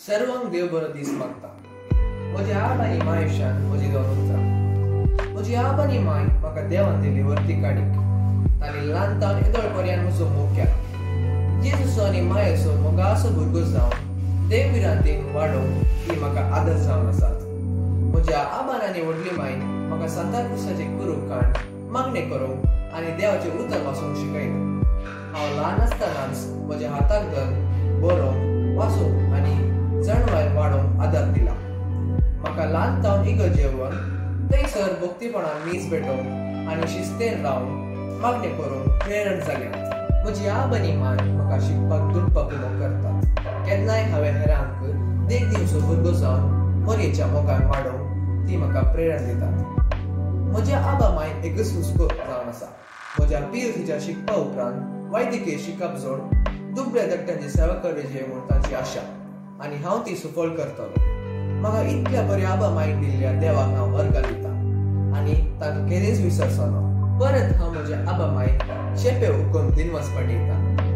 सर्वांक देव बरो दीस मागता। म्हज्या आप आनी माय आयुश्यान म्हजी दोन उतरां। म्हजी आप आनी माय म्हाका देवान दिली वर्ती काडीक। तांणी ल्हानतावन येदोळपर्यंत म्हजो मोग केला। जेजूचो आनी मायेचो मोगाचो भुरगो जावन देव विरांतीन वाडोवंक ती म्हाका आदर जावन आसात। म्हज्या आबान आनी व्हडली मायन म्हाका सांता क्रुसाचे कुरूक काण मागणें करूंक आनी देवाचें उतर वाचूंक शिकयलें। हांव ल्हान आसतनाच म्हज्या हाताक धरून बरोवंक वाचूंक आनी जणवार वाडोवंक आदार दिला। म्हाका ल्हानतावन इगर्जेक जेवण थंयसर भक्तीपणान मीस भेटोवंक आनी शिस्तेन रावन मागणें करूंक प्रेरण जाल्यात। म्हजी आब आनी माय म्हाका शिकपाक दुडपाक उलो करतात। केन्नाय हांवें हेरांक देख दिवचो भुरगो जावन मरयेच्या मोगान वाडोवंक ती म्हाका प्रेरण दितात। म्हज्या आबा मायन एकच हुस्को जावन आसा। म्हज्या पिरायेच्या शिकपा उपरांत वैद्यकीय शिकप जोड दुबळ्या दट्ट्यांची सेवा करचें म्हूण तांची आशा आनी हांव ती सफळ करतलों। म्हाका इतल्या बऱ्या आबा मायक दिल्ल्या देवाक हांव वर्गां दितां आनी ताका केन्नाच विसरचो ना। परत हांव म्हज्या आबा मायक शेपे उखून दिनवास पाठयतां।